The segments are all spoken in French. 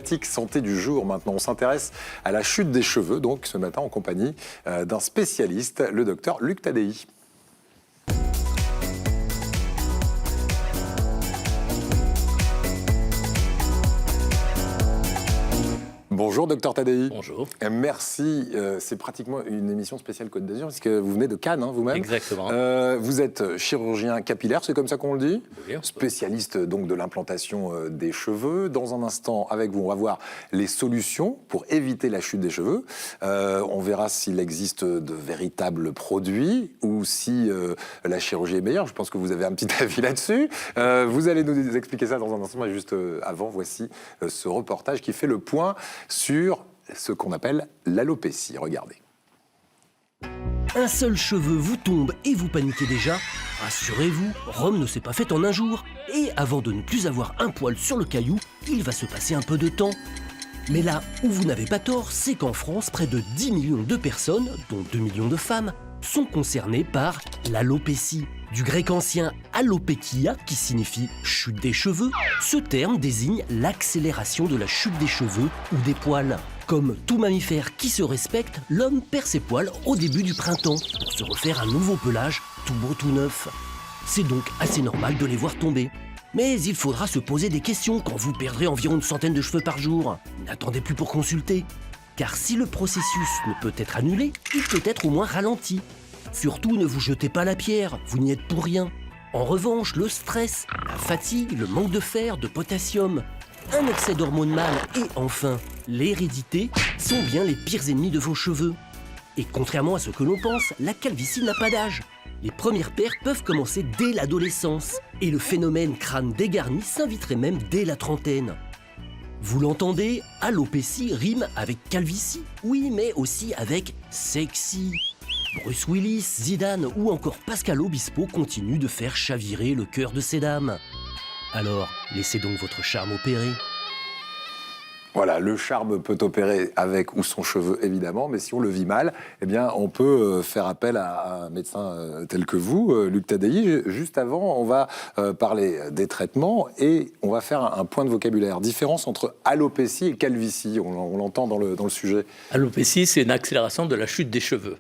thématique santé du jour. Maintenant, on s'intéresse à la chute des cheveux, donc ce matin en compagnie d'un spécialiste, le docteur Luc Tadei. Bonjour docteur Tadei. Bonjour. Merci, c'est pratiquement une émission spéciale Côte d'Azur, puisque vous venez de Cannes vous-même. Exactement. Vous êtes chirurgien capillaire, c'est comme ça qu'on le dit, oui, spécialiste donc de l'implantation des cheveux. Dans un instant, avec vous, on va voir les solutions pour éviter la chute des cheveux. On verra s'il existe de véritables produits ou si la chirurgie est meilleure. Je pense que vous avez un petit avis là-dessus. Vous allez nous expliquer ça dans un instant, mais juste avant, voici ce reportage qui fait le point sur ce qu'on appelle l'alopécie. Regardez. Un seul cheveu vous tombe et vous paniquez déjà. Rassurez-vous, Rome ne s'est pas faite en un jour. Et avant de ne plus avoir un poil sur le caillou, il va se passer un peu de temps. Mais là où vous n'avez pas tort, c'est qu'en France, près de 10 millions de personnes, dont 2 millions de femmes, sont concernées par l'alopécie. Du grec ancien alopekia, qui signifie chute des cheveux, ce terme désigne l'accélération de la chute des cheveux ou des poils. Comme tout mammifère qui se respecte, l'homme perd ses poils au début du printemps pour se refaire un nouveau pelage tout beau tout neuf. C'est donc assez normal de les voir tomber. Mais il faudra se poser des questions quand vous perdrez environ une centaine de cheveux par jour. N'attendez plus pour consulter. Car si le processus ne peut être annulé, il peut être au moins ralenti. Surtout, ne vous jetez pas la pierre, vous n'y êtes pour rien. En revanche, le stress, la fatigue, le manque de fer, de potassium, un excès d'hormones mâles et enfin l'hérédité sont bien les pires ennemis de vos cheveux. Et contrairement à ce que l'on pense, la calvitie n'a pas d'âge. Les premières pertes peuvent commencer dès l'adolescence et le phénomène crâne dégarni s'inviterait même dès la trentaine. Vous l'entendez, alopécie rime avec calvitie, oui, mais aussi avec sexy. Bruce Willis, Zidane ou encore Pascal Obispo continuent de faire chavirer le cœur de ces dames. Alors, laissez donc votre charme opérer. Voilà, le charme peut opérer avec ou sans cheveux, évidemment, mais si on le vit mal, eh bien, on peut faire appel à un médecin tel que vous, Luc Tadei. Juste avant, on va parler des traitements et on va faire un point de vocabulaire. Différence entre alopécie et calvitie, on l'entend dans le sujet. Alopécie, c'est une accélération de la chute des cheveux.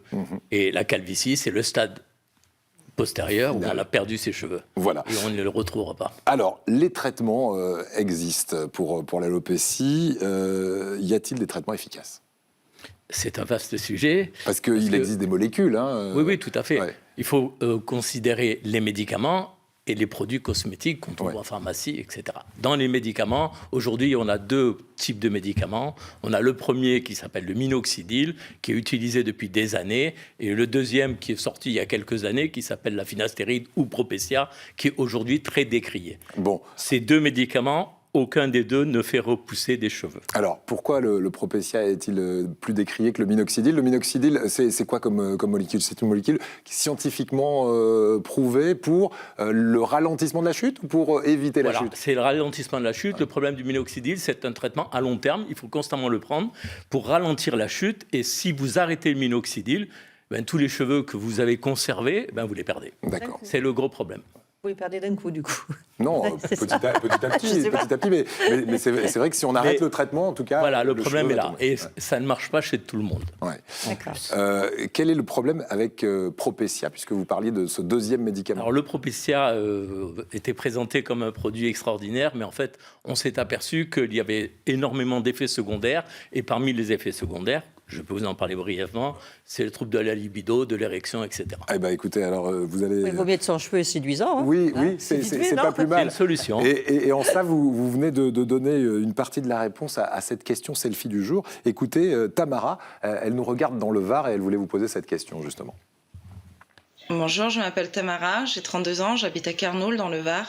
Et la calvitie, c'est le stade postérieur où on a perdu ses cheveux. Voilà. Et on ne le retrouvera pas. Alors, les traitements existent pour l'alopécie. Y a-t-il des traitements efficaces ? C'est un vaste sujet. Parce qu'il existe des molécules. Oui, tout à fait. Ouais. Il faut considérer les médicaments et les produits cosmétiques qu'on trouve en pharmacie, etc. Dans les médicaments, aujourd'hui, on a deux types de médicaments. On a le premier qui s'appelle le minoxidil, qui est utilisé depuis des années, et le deuxième qui est sorti il y a quelques années, qui s'appelle la finastéride ou Propecia, qui est aujourd'hui très décrié. Bon. Ces deux médicaments, aucun des deux ne fait repousser des cheveux. Alors, pourquoi le Propecia est-il plus décrié que le minoxidil ? Le minoxidil, c'est quoi comme molécule ? C'est une molécule scientifiquement prouvée pour le ralentissement de la chute ou pour éviter la chute ? C'est le ralentissement de la chute. Le problème du minoxidil, c'est un traitement à long terme. Il faut constamment le prendre pour ralentir la chute. Et si vous arrêtez le minoxidil, tous les cheveux que vous avez conservés, vous les perdez. D'accord. C'est le gros problème. Vous les perdez d'un coup, du coup. Non, petit à petit, mais c'est vrai que si on arrête le traitement, en tout cas... Voilà, le problème est là. Et ça ne marche pas chez tout le monde. Ouais. D'accord. Quel est le problème avec Propecia, puisque vous parliez de ce deuxième médicament ? Alors, le Propecia était présenté comme un produit extraordinaire, mais en fait, on s'est aperçu qu'il y avait énormément d'effets secondaires. Et parmi les effets secondaires, je peux vous en parler brièvement, c'est le trouble de la libido, de l'érection, etc. Eh bien, écoutez, alors vous allez... Il vaut mieux être sans cheveux et séduisant. Oui, c'est pas plus mal. C'est une solution. Et en ça, vous venez de donner une partie de la réponse à cette question selfie du jour. Écoutez, Tamara, elle nous regarde dans le Var et elle voulait vous poser cette question, justement. Bonjour, je m'appelle Tamara, j'ai 32 ans, j'habite à Carnaul, dans le Var.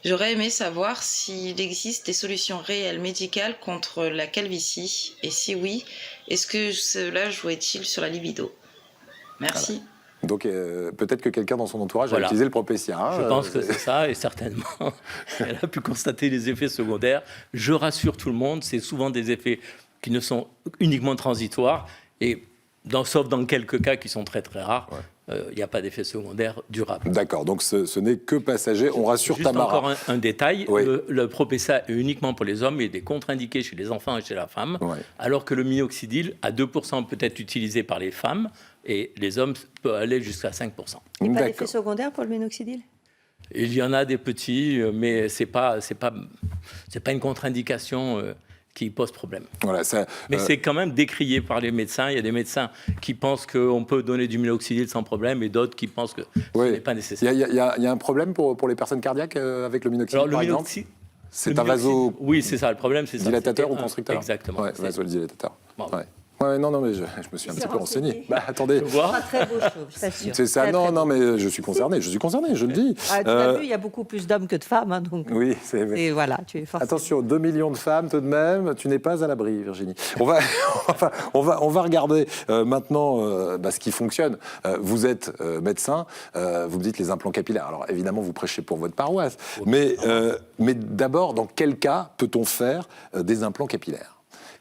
J'aurais aimé savoir s'il existe des solutions réelles médicales contre la calvitie. Et si oui, est-ce que cela jouait-il sur la libido ? Merci. Voilà. Donc peut-être que quelqu'un dans son entourage a utilisé le Propecia. Je pense que c'est ça, et certainement, elle a pu constater les effets secondaires. Je rassure tout le monde, c'est souvent des effets qui ne sont uniquement transitoires, et sauf dans quelques cas qui sont très très rares, il n'y a pas d'effet secondaire durable. D'accord, donc ce n'est que passager. On rassure Juste Tamara. encore un détail, Oui. le Propessa est uniquement pour les hommes et il est contre-indiqué chez les enfants et chez la femme, Ouais. alors que le minoxidil, à 2%, peut être utilisé par les femmes et les hommes peut aller jusqu'à 5%. Il n'y a pas d'effet D'accord. secondaire pour le minoxidil? Il y en a des petits, mais c'est pas une contre-indication qui pose problème. Voilà, ça, Mais c'est quand même décrié par les médecins. Il y a des médecins qui pensent qu'on peut donner du minoxidil sans problème et d'autres qui pensent que ce oui. n'est pas nécessaire. Il y a un problème pour les personnes cardiaques avec le minoxidil, Alors, le par exemple. minoxidil, C'est le un minoxidil- vaso Oui, c'est ça. Le problème, c'est ça. dilatateur ou C'était constricteur? Exactement. Ouais, C'est- vasodilatateur. Bravo. Ouais. Ouais, non, mais je me suis un C'est petit peu renseigné. renseigné. Bah, attendez. Tu vois Pas très beau chauve, je t'assure. C'est ça, Très, non, très non, beau. mais je suis concerné, je le dis. Ah, tu l'as vu, il y a beaucoup plus d'hommes que de femmes, hein, donc. Oui, c'est Et voilà, tu es forcément. Attention, 2 millions de femmes tout de même, tu n'es pas à l'abri, Virginie. On va regarder maintenant ce qui fonctionne. Vous êtes médecin, vous me dites les implants capillaires. Alors évidemment, vous prêchez pour votre paroisse, mais d'abord, dans quel cas peut-on faire des implants capillaires?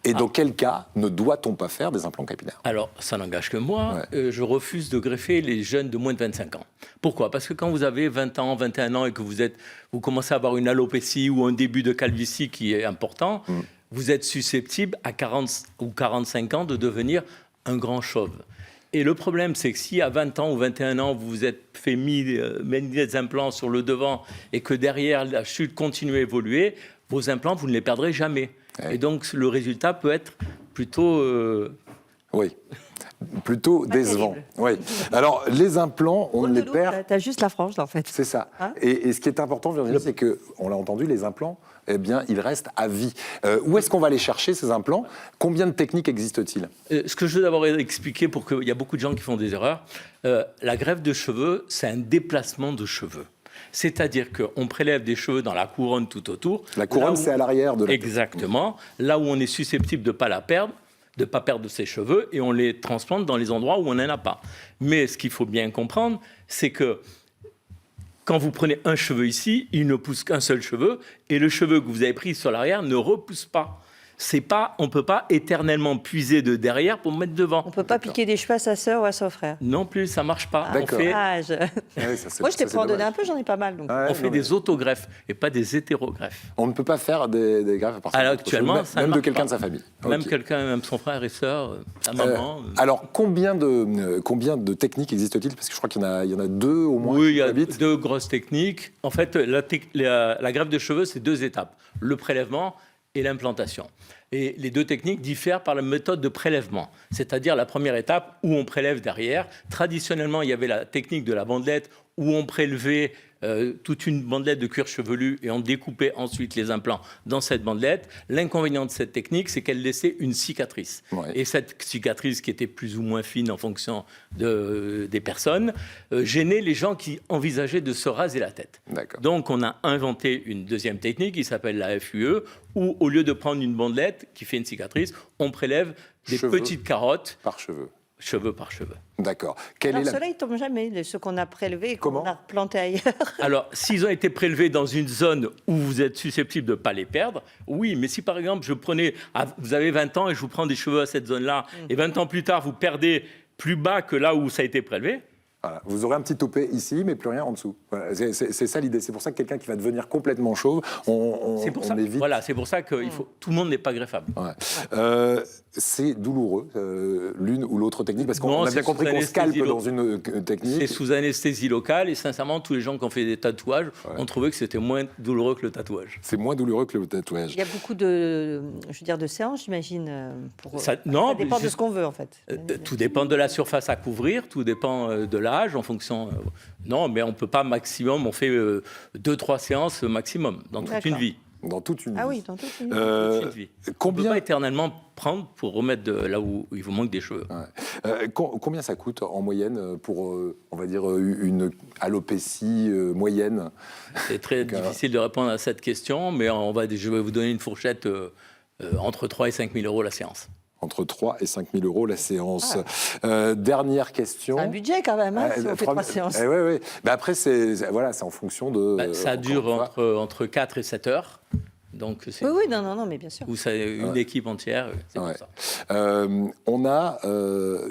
Et dans quel cas ne doit-on pas faire des implants capillaires? Alors, ça n'engage que moi. Ouais. Je refuse de greffer les jeunes de moins de 25 ans. Pourquoi? Parce que quand vous avez 20 ans, 21 ans et que vous commencez à avoir une alopécie ou un début de calvitie qui est important, vous êtes susceptible à 40 ou 45 ans de devenir un grand chauve. Et le problème, c'est que si à 20 ans ou 21 ans, vous vous êtes fait mis des implants sur le devant et que derrière, la chute continue à évoluer, vos implants, vous ne les perdrez jamais. Ouais. Et donc, le résultat peut être plutôt... Oui. Plutôt décevant. terrible. Oui. Alors, les implants, on ne les perd. T'as juste la frange, là, en fait. C'est ça. Hein Et ce qui est important, Virginie, c'est que, on l'a entendu, les implants, eh bien, ils restent à vie. Où est-ce qu'on va aller chercher ces implants? Combien de techniques existent-ils? Ce que je veux d'abord expliquer, pour qu'il y a beaucoup de gens qui font des erreurs, la greffe de cheveux, c'est un déplacement de cheveux. C'est-à-dire qu'on prélève des cheveux dans la couronne tout autour. La couronne, c'est à l'arrière de la tête. Exactement. Là où on est susceptible de ne pas la perdre, de ne pas perdre ses cheveux, et on les transplante dans les endroits où on n'en a pas. Mais ce qu'il faut bien comprendre, c'est que quand vous prenez un cheveu ici, il ne pousse qu'un seul cheveu, et le cheveu que vous avez pris sur l'arrière ne repousse pas. On ne peut pas éternellement puiser de derrière pour mettre devant. On ne peut pas piquer des cheveux à sa sœur ou à son frère. Non plus, ça ne marche pas. On D'accord. fait, Ah, je- Ah oui, ça, c'est- Moi, je t'ai ça, c'est pas en donné dommage. un peu, j'en ai pas mal. Donc. Ouais, on fait non, mais des autogreffes et pas des hétérogreffes. on ne peut pas faire des greffes à partir Alors, d'autres actuellement, cheveux, ça même ne de marche quelqu'un pas. de sa famille. Même Ok. quelqu'un, même son frère et sœur, sa maman. Alors, combien de techniques existent-ils? Parce que je crois qu'il y en a deux au moins Oui, il qui y a habitent. deux grosses techniques. En fait, la greffe de cheveux, c'est deux étapes. Le prélèvement et l'implantation. Et les deux techniques diffèrent par la méthode de prélèvement. C'est-à-dire la première étape où on prélève derrière. Traditionnellement, il y avait la technique de la bandelette où on prélevait toute une bandelette de cuir chevelu et on découpait ensuite les implants dans cette bandelette. L'inconvénient de cette technique, c'est qu'elle laissait une cicatrice. Ouais. Et cette cicatrice, qui était plus ou moins fine en fonction des personnes, gênait les gens qui envisageaient de se raser la tête. D'accord. Donc, on a inventé une deuxième technique qui s'appelle la FUE, où au lieu de prendre une bandelette qui fait une cicatrice, on prélève des Cheveux. petites carottes, Par cheveux. cheveux par cheveux. D'accord. Quelle Alors, est la... ceux-là, ils tombent jamais, ceux qu'on a prélevés et Comment qu'on a plantés ailleurs. Alors, s'ils ont été prélevés dans une zone où vous êtes susceptible de ne pas les perdre, oui, mais si par exemple, vous avez 20 ans et je vous prends des cheveux à cette zone-là, et 20 ans plus tard, vous perdez plus bas que là où ça a été prélevé, Voilà. Vous aurez un petit toupet ici, mais plus rien en dessous. Voilà. C'est ça l'idée. C'est pour ça que quelqu'un qui va devenir complètement chauve, c'est pour ça. évite. Voilà, c'est pour ça que tout le monde n'est pas greffable. Ouais. C'est douloureux, l'une ou l'autre technique, parce qu'on Non, a bien c'est compris sous qu'on scalpe anesthésie dans une technique. C'est sous anesthésie locale et sincèrement, tous les gens qui ont fait des tatouages ont trouvé que c'était moins douloureux que le tatouage. C'est moins douloureux que le tatouage. Il y a beaucoup de séances, j'imagine. Ça Ça dépend de ce qu'on veut, en fait. Tout dépend de la surface à couvrir, tout dépend de l'âge en fonction. Non, mais on ne peut pas maximum, on fait 2-3 séances maximum dans toute une D'accord. vie. Dans toute une Ah vie. oui, dans toute une Toute une vie. On ne peut Combien, pas éternellement prendre pour remettre de là où il vous manque des cheveux. combien ça coûte en moyenne pour, on va dire, une alopécie moyenne? C'est très difficile de répondre à cette question, mais je vais vous donner une fourchette entre 3 et 5 000 euros la séance. Entre 3 et 5 000 euros la séance. Dernière question. C'est un budget quand même, hein, si on fait 3 séances. Oui. Mais après, c'est en fonction de... Ça encore dure une fois. entre 4 et 7 heures. Donc, c'est Oui, non, mais bien sûr. où c'est une équipe entière. C'est Ouais. pour ça. On a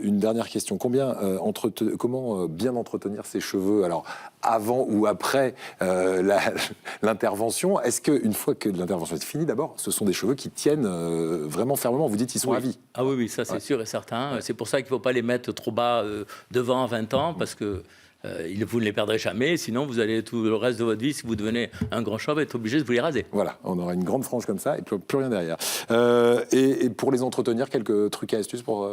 une dernière question. Comment bien entretenir ses cheveux, alors avant ou après l'intervention? Est-ce qu'une fois que l'intervention est finie, d'abord, ce sont des cheveux qui tiennent vraiment fermement? Vous dites qu'ils sont à vie. Ah oui, ça c'est sûr et certain. C'est pour ça qu'il ne faut pas les mettre trop bas devant à 20 ans, parce que vous ne les perdrez jamais. Sinon, vous allez tout le reste de votre vie, si vous devenez un grand chauve, être obligé de vous les raser. Voilà, on aura une grande frange comme ça et plus rien derrière. Et pour les entretenir, quelques trucs et astuces pour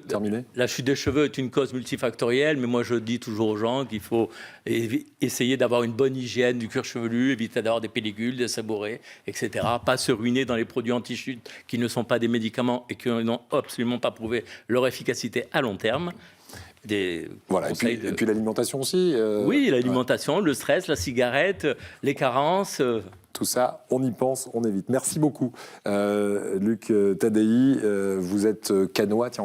terminer? La chute des cheveux est une cause multifactorielle, mais moi je dis toujours aux gens qu'il faut essayer d'avoir une bonne hygiène du cuir chevelu, éviter d'avoir des pellicules, des sabourés, etc. Pas se ruiner dans les produits anti-chute qui ne sont pas des médicaments et qui n'ont absolument pas prouvé leur efficacité à long terme. Voilà, et puis l'alimentation aussi. Oui, l'alimentation, le stress, la cigarette, les carences. Tout ça, on y pense, on évite. Merci beaucoup, Luc Tadei. Vous êtes canois. Tiens,